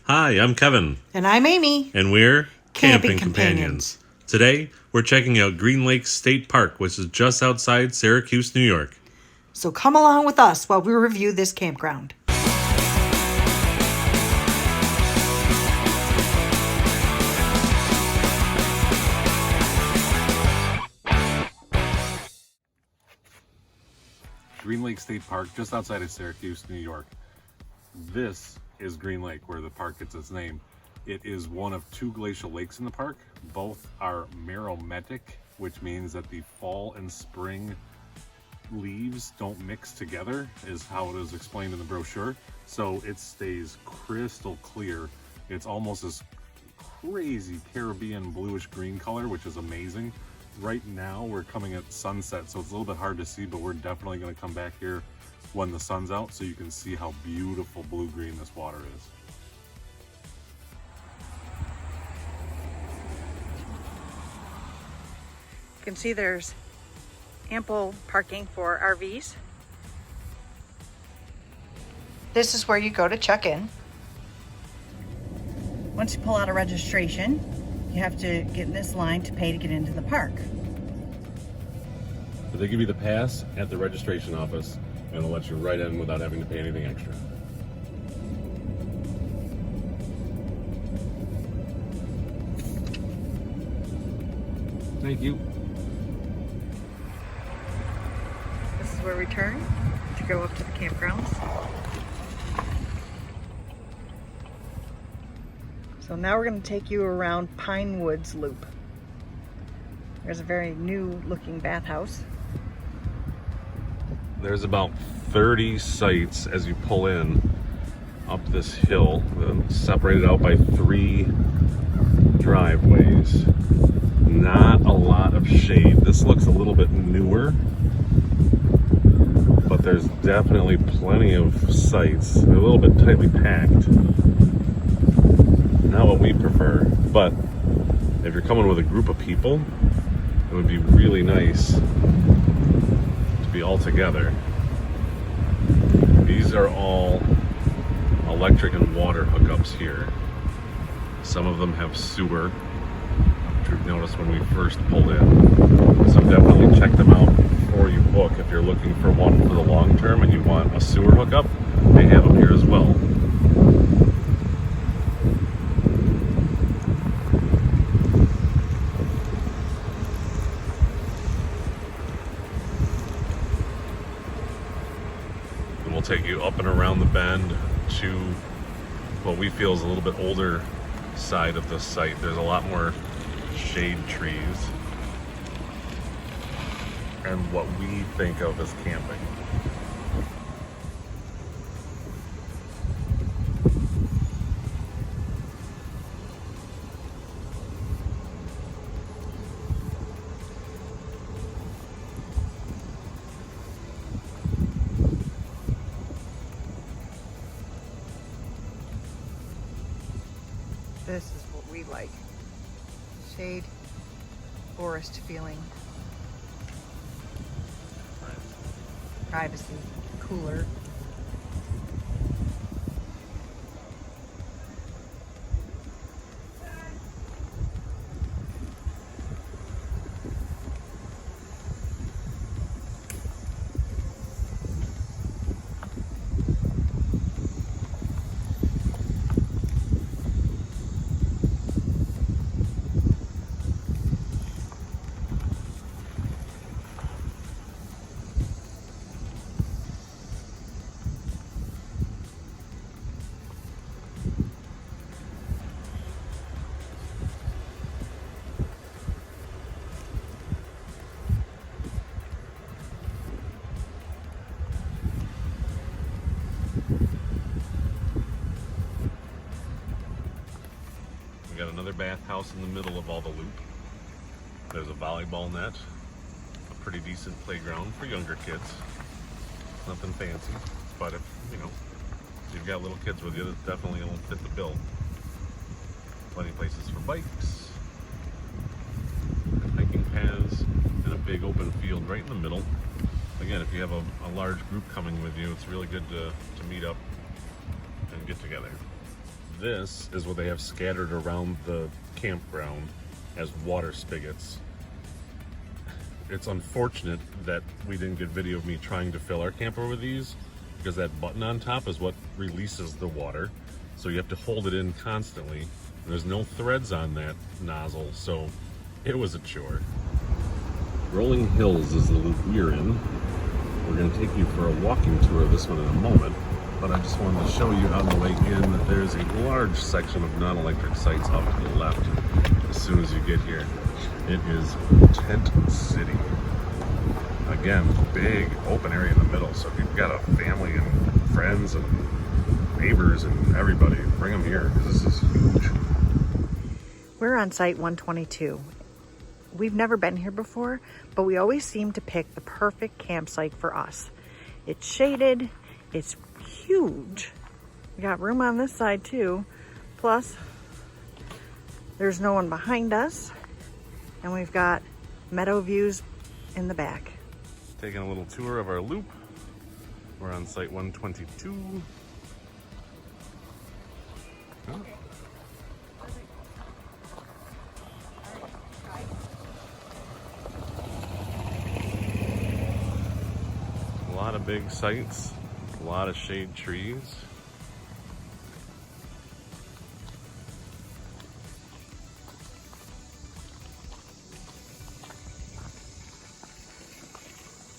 Hi, I'm Kevin. And I'm Amy. And we're Camping Companions. Today, we're checking out Green Lake State Park, which is just outside Syracuse, New York. So come along with us while we review this campground. Green Lake State Park, just outside of Syracuse, New York. This is Green Lake, where the park gets its name. It is one of two glacial lakes in the park. Both are meromictic, which means that the fall and spring leaves don't mix together, is how it is explained in the brochure. So it stays crystal clear. It's almost this crazy Caribbean bluish green color, which is amazing. Right now we're coming at sunset, so it's a little bit hard to see, but we're definitely going to come back here when the sun's out so you can see how beautiful blue-green this water is. You can see there's ample parking for RVs. This is where you go to check in. Once you pull out a registration, you have to get in this line to pay to get into the park. But they give you the pass at the registration office, and they'll let you right in without having to pay anything extra. Thank you. This is where we turn to go up to the campgrounds. So now we're going to take you around Pine Woods Loop. There's a very new looking bathhouse. There's about 30 sites as you pull in up this hill, separated out by 3 driveways. Not a lot of shade. This looks a little bit newer, but there's definitely plenty of sites. They're a little bit tightly packed. Not what we prefer, but if you're coming with a group of people, it would be really nice to be all together. These are all electric and water hookups here. Some of them have sewer, which we've noticed when we first pulled in. So definitely check them out before you book. If you're looking for one for the long term and you want a sewer hookup, they have them here as well. We'll take you up and around the bend to what we feel is a little bit older side of the site. There's a lot more shade trees and what we think of as camping. This is what we like. Shade, forest feeling. Privacy, cooler. We got another bathhouse in the middle of all the loop. There's a volleyball net, a pretty decent playground for younger kids. Nothing fancy, but if you've got little kids with you, that definitely will fit the bill. Plenty of places for bikes, hiking paths, and a big open field right in the middle. Again, if you have a large group coming with you, it's really good to meet up and get together. this is what they have scattered around the campground as water spigots. It's unfortunate that we didn't get video of me trying to fill our camper with these, because that button on top is what releases the water. So you have to hold it in constantly. And there's no threads on that nozzle, so it was a chore. Rolling Hills is the loop we're in. We're going to take you for a walking tour of this one in a moment, but I just wanted to show you on the way in that there's a large section of non-electric sites off to the left as soon as you get here. It is Tent City. Again, big open area in the middle, so if you've got a family and friends and neighbors and everybody, bring them here because this is huge. We're on site 122. We've never been here before, but we always seem to pick the perfect campsite for us. It's shaded, it's huge. We got room on this side too. Plus, there's no one behind us, and we've got meadow views in the back. Taking a little tour of our loop. We're on site 122. Oh. A lot of big sites, a lot of shade trees.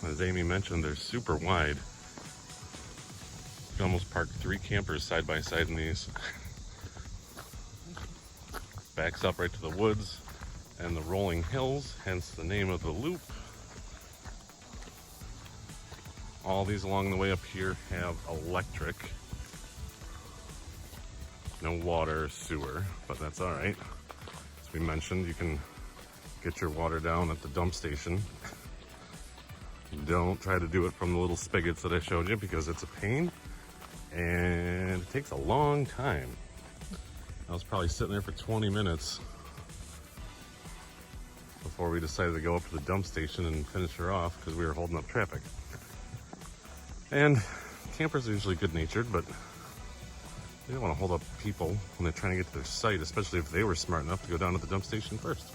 As Amy mentioned, they're super wide. You can almost park 3 campers side by side in these. Backs up right to the woods and the rolling hills, hence the name of the loop. All these along the way up here have electric. No water or sewer, but that's all right. As we mentioned, you can get your water down at the dump station. Don't try to do it from the little spigots that I showed you because it's a pain and it takes a long time. I was probably sitting there for 20 minutes before we decided to go up to the dump station and finish her off because we were holding up traffic. And campers are usually good-natured, but they don't want to hold up people when they're trying to get to their site, especially if they were smart enough to go down to the dump station first.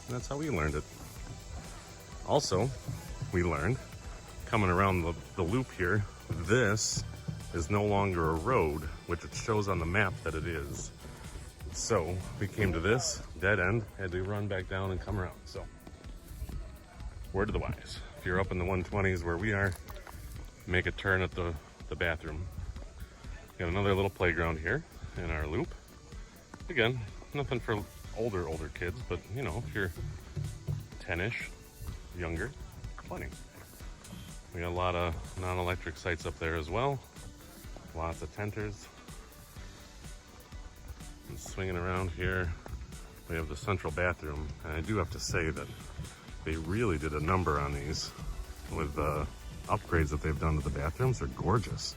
And that's how we learned it. Also, we learned, coming around the loop here, this is no longer a road, which it shows on the map that it is. So we came to this dead end, had to run back down and come around. So word to the wise, if you're up in the 120s where we are, make a turn at the bathroom. Got another little playground here in our loop. Again, nothing for older kids, but you know, if you're 10-ish, younger, plenty. We got a lot of non-electric sites up there as well. Lots of tenters. And swinging around here, we have the central bathroom. And I do have to say that they really did a number on these with the upgrades that they've done to the bathrooms. They're gorgeous.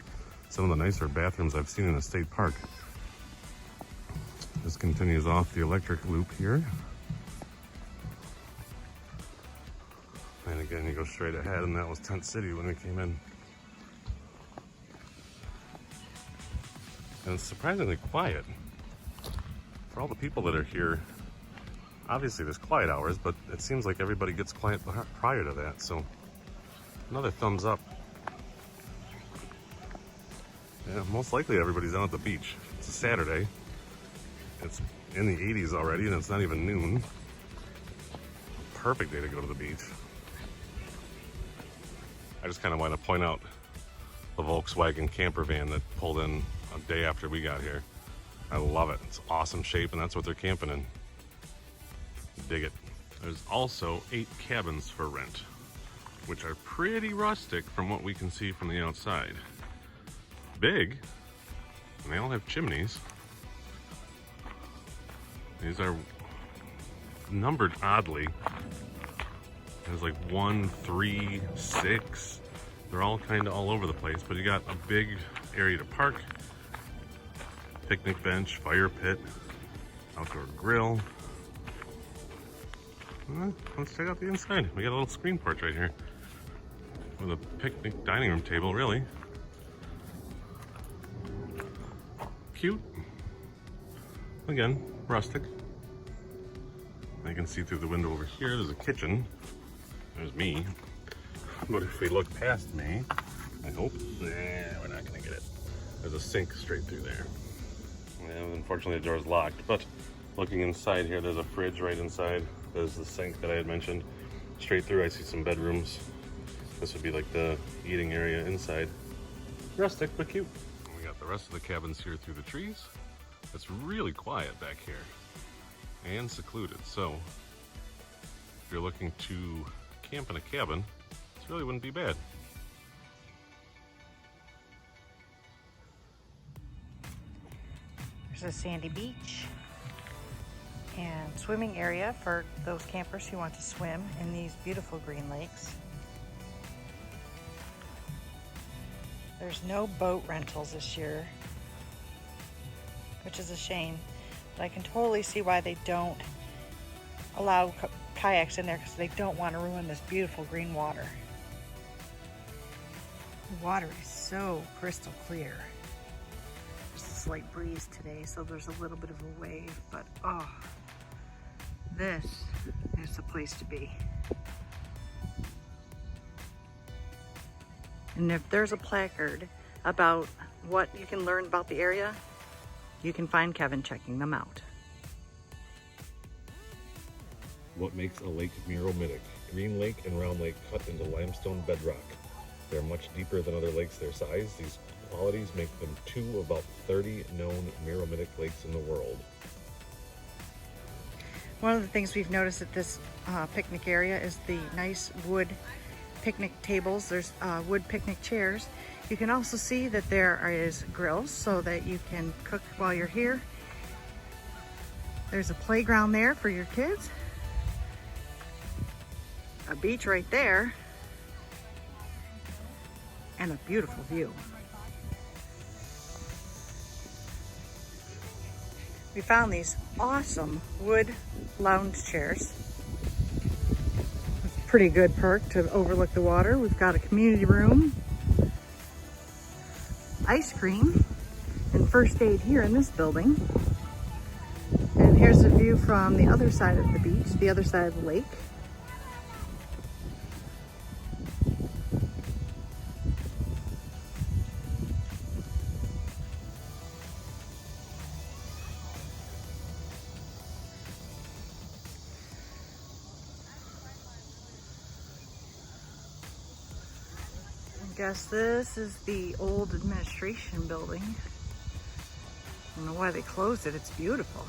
Some of the nicer bathrooms I've seen in a state park. This continues off the electric loop here. And again, you go straight ahead, and that was Tent City when we came in. And it's surprisingly quiet. For all the people that are here, obviously there's quiet hours, but it seems like everybody gets quiet prior to that, so another thumbs up. Yeah, most likely everybody's down at the beach. It's a Saturday. It's in the 80s already, and it's not even noon. Perfect day to go to the beach. I just kind of want to point out the Volkswagen camper van that pulled in a day after we got here. I love it. It's awesome shape, and that's what they're camping in. Dig it. There's also 8 cabins for rent, which are pretty rustic from what we can see from the outside. Big, and they all have chimneys. These are numbered oddly. There's like 1, 3, 6. They're all kind of all over the place, but you got a big area to park, picnic bench, fire pit, outdoor grill. Let's check out the inside. We got a little screen porch right here with a picnic dining room table, really. Cute. Again, rustic. You can see through the window over here, there's a kitchen. There's me. But if we look past me, I hope, we're not gonna get it. There's a sink straight through there. And unfortunately the door's locked, but looking inside here, there's a fridge right inside. There's the sink that I had mentioned. Straight through, I see some bedrooms. This would be like the eating area inside. Rustic, but cute. We got the rest of the cabins here through the trees. It's really quiet back here and secluded. So if you're looking to camp in a cabin, this really wouldn't be bad. There's a sandy beach and swimming area for those campers who want to swim in these beautiful green lakes. There's no boat rentals this year, which is a shame, but I can totally see why they don't allow kayaks in there, because they don't want to ruin this beautiful green water. The water is so crystal clear. There's a slight breeze today, so there's a little bit of a wave, but oh, this is the place to be. And if there's a placard about what you can learn about the area, you can find Kevin checking them out. What makes a lake meromictic? Green lake and round lake cut into limestone bedrock. They're much deeper than other lakes their size. These qualities make them two of about 30 known meromictic lakes in the world. One of the things we've noticed at this picnic area is the nice wood picnic tables. There's wood picnic chairs. You can also see that there is grills so that you can cook while you're here. There's a playground there for your kids. A beach right there. And a beautiful view. We found these awesome wood lounge chairs. It's a pretty good perk to overlook the water. We've got a community room, ice cream, and first aid here in this building. And here's a view from the other side of the beach, the other side of the lake. I guess this is the old administration building. I don't know why they closed it. It's beautiful.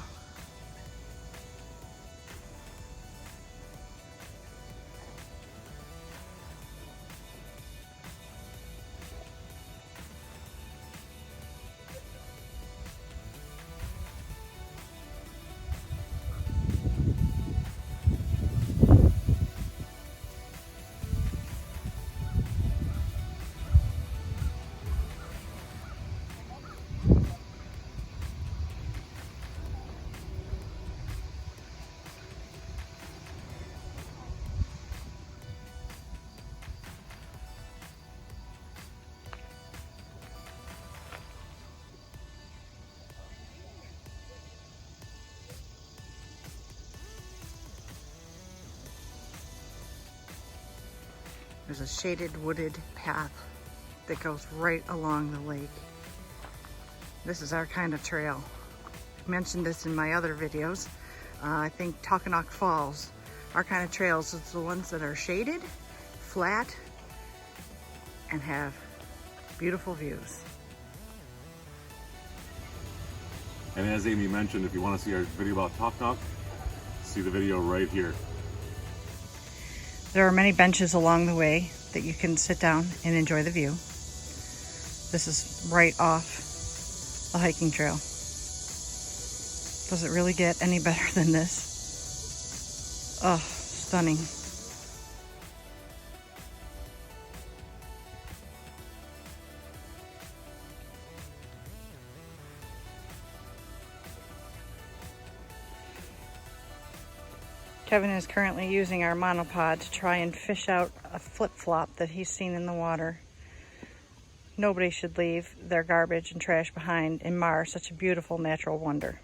There's a shaded wooded path that goes right along the lake. This is our kind of trail. I mentioned this in my other videos. I think Tocanock Falls, our kind of trails is the ones that are shaded, flat, and have beautiful views. And as Amy mentioned, if you want to see our video about Tocanock, see the video right here. There are many benches along the way that you can sit down and enjoy the view. This is right off the hiking trail. Does it really get any better than this? Oh, stunning. Kevin is currently using our monopod to try and fish out a flip-flop that he's seen in the water. Nobody should leave their garbage and trash behind and mar such a beautiful natural wonder.